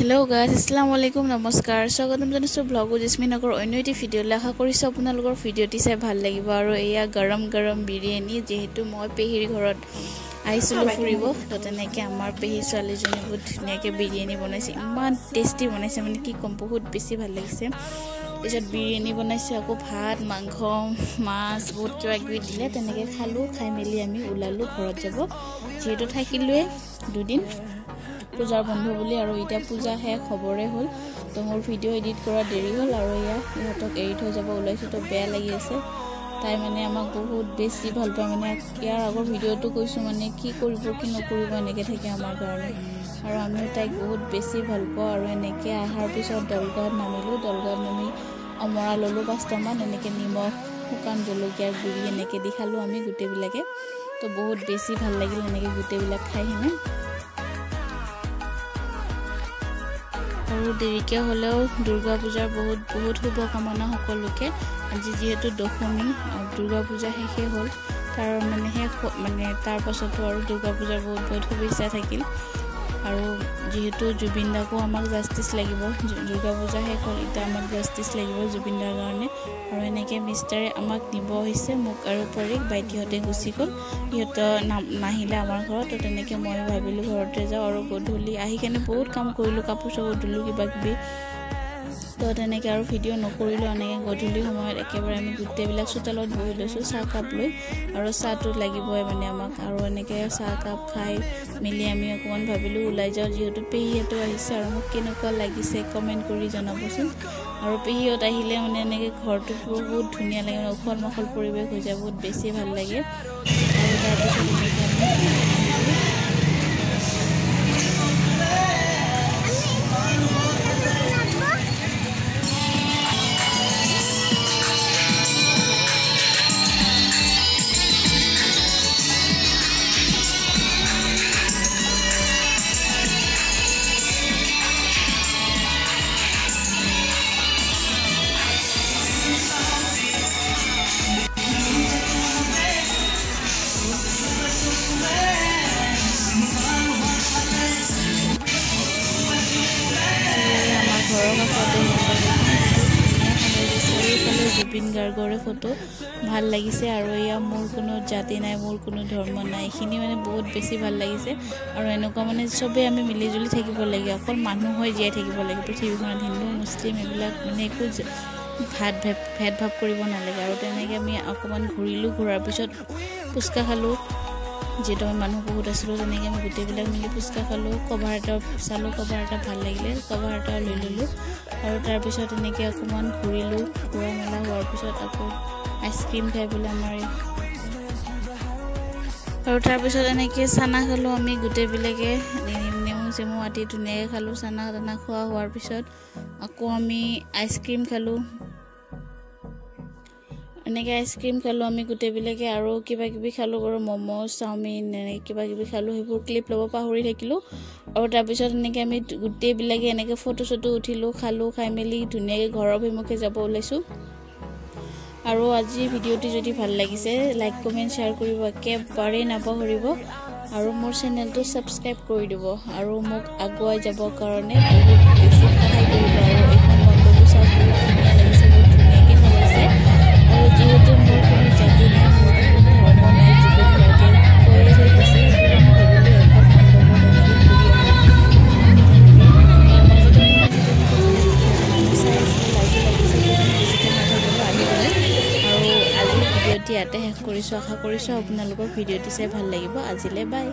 hello guys अस्सलाम वालेकुम नमस्कार स्वागतम जनाइছো ब्लॉग जिस्मिनगर अन्य एटी ভিডিও লেখা কৰিছো আপোনালোকৰ ভিডিওটি চাই ভাল লাগিব আৰু এয়া গৰম গৰম বিৰিয়ানী যেহেতু মই পেহিৰ ঘৰত আইছিলো ফুৰিব তো তেনেকে আমাৰ পেহি ছোৱালীজনী বহুত ধুনীয়াকে বিৰিয়ানী বনাইছে ইমান টেস্টি বনাইছে মানে কি কম বহুত বেছি ভাল লাগিছে এজত বিৰিয়ানী বনাইছে আকৌ ভাত মাংস মাছ বহুত কিবা কিবি দিলে তেনেকে খালো খাই মেলি আমি উলালো ঘৰত যাব যেহেতু থাকিলোৱে দুদিন পূজাৰ বন্ধ বুলি আৰু এটা পূজা হে খবৰে হল তো মোৰ ভিডিও এডিট কৰা দেৰি হল আৰু ইয়া ইহতক এৰি থৈ যাব ওলাইছো তো বেয়া লাগি আছে তাই মানে আমাক বহুত বেছি ভাল পায় মানে ইয়াৰ আগৰ ভিডিওটো কৈছো মানে কি কৰিব কি নকৰিব এনেকে থাকে আমাৰ কাৰণে আৰু আমি তাইক বহুত বেছি ভাল পাওঁ আৰু এনেকে আহাৰ পিছত দলগাঁৱত নামি অমৰা ললো 5টা মান এনেকে নিমখ শুকান জলকীয়াৰ গুৰি এনেকে দি খালো আমি গুটেবিলাকে তো বহুত বেছি ভাল লাগিল এনেকে গুটেবিলাক খাই হিনে আৰু দেৰিকে হলেও দুৰ্গা পূজাৰ বহুত শুভকামনা সকলোকে আজি যেহেতু দশমী দুৰ্গা পূজা শেষে হল তাৰ মানে তাৰ পাছতো আৰু দুৰ্গা পূজাৰ বহুত শুভেচ্ছা থাকিল আৰু যেহেতু জুবিন দাকো আমাক জাস্টিস লাগিব দুৰ্গা পূজা শেষ হল এটা আমাক জাস্টিস লাগিব জুবিন দাৰ কাৰণে আৰু এনেকে মিষ্টাৰে আমাক নিব হৈছে মোক আৰু পৰীক বাইটিহতে গুচি গল ইহত নাহিলে আমাৰ ঘৰত তো তেনেকে মই ভাবিলো ঘৰতে যাও আৰু গধূলি আহি কেনে বহুত কাম কৰিলো কাপোৰ সব ধুলো কিবা কিবি তো তেনেকে আৰু ভিডিও নকৰিলো এনেকে গধূলি সময়ত একেবাৰে আমি গুটেবিলাক চোতালত বহি লৈছো চাহ কাপ লৈ আৰু চাহটো লাগিবই মানে আমাক আৰু এনেকে চাহ কাপ খাই মিলি আমি অকমান ভাবিলো ওলাই যাও যেহেতু পেহিহতো আহিছে আৰু মোক কেনেকুৱা লাগিছে কমেন্ট কৰি জনাবচোন আৰু পেহিহত আহিলে মানে এনেকে ঘৰটো বহুত ধুনীয়া লাগে উখল মাখল পৰিৱেশ হৈ যায় বহুত বেছি ভাল লাগে আৰু তাৰপিছত জুবিন গাৰ্গৰে ফটো ভাল লাগিছে আৰু ইয়া মোৰ কোনো জাতি নাই মোৰ কোনো ধৰ্ম নাই এখিনি মানে বহুত বেছি ভাল লাগিছে আৰু এনেকুৱা মানে সবে আমি মিলি জুলি থাকিব লাগে অকল মানুহ হৈ জীয়াই থাকিব লাগে পৃথিৱীখনত হিন্দু মুছলিম এইবিলাক মানে একো ভেদভাৱ কৰিব নালাগে আৰু তেনেকে আমি অকমান ঘূৰিলো ঘূৰাৰ পিছত পুচকা খালো যেটো আমি মানুহ বহুত আছিল তেনেকে আমি গুটেবিলাক মিলি পুচকা খালো কভাৰ এটা চালো কভাৰ এটা ভাল লাগিলে কভাৰ এটা লৈ ললো আৰু তাৰ পিছত এনেকে অকমান ঘূৰিলো ঘূৰা মেলা হোৱাৰ পিছত আকৌ আইসক্ৰীম খাই বলে আমাৰ আৰু তাৰ পিছত এনেকে চানা খালো আমি গুটেবিলাকে নেমু চেমু আদি ধুনীয়াকে খালো চানা খোৱা হোৱাৰ পিছত আকৌ আমি আইসক্ৰীম খালো এনেকে আইসক্ৰীম খালো আমি গুটেবিলাকে আৰু কিবা কিবি খালো আৰু মমো চাওমিন এনেকে কিবা কিবি খালো সেইবোৰ ক্লিপ লব পাহৰি থাকিলো আৰু তাৰ পিছত এনেকে আমি গুটেবিলাকে এনেকে ফটো উঠিলো খালো খাই মেলি ধুনীয়াকে ঘৰৰ অভিমুখে যাব ওলাইছো আৰু আজি ভিডিওটি যদি ভাল লাগিছে লাইক কমেন্ট শেয়াৰ কৰিব একেবাৰে নাপাহৰিব আৰু মোৰ চেনেলটো সাবস্ক্ৰাইব কৰি দিব আৰু মোক আগুৱাই যাব কাৰণে বহুত বেছি সহায় কৰিব আৰু এখন মণ্ডপটো চাই বহুত ধুনীয়া লাগিছে বহুত ধুনীয়াকে সজাইছে আৰু যেহেতু মোৰ কোনো জাতি নাই মোৰ কোনো ধৰ্ম নাই জুবিন গাৰ্গে কৈয়ে থৈ গৈছে সেইটো মই ভাবিলো এখন মণ্ডপত এনেকে ঘূৰি ইয়াতে শেষ কৰিছো আশা কৰিছো আপোনালোকৰ ভিডিওটি চাই ভাল লাগিব আজিলে বাই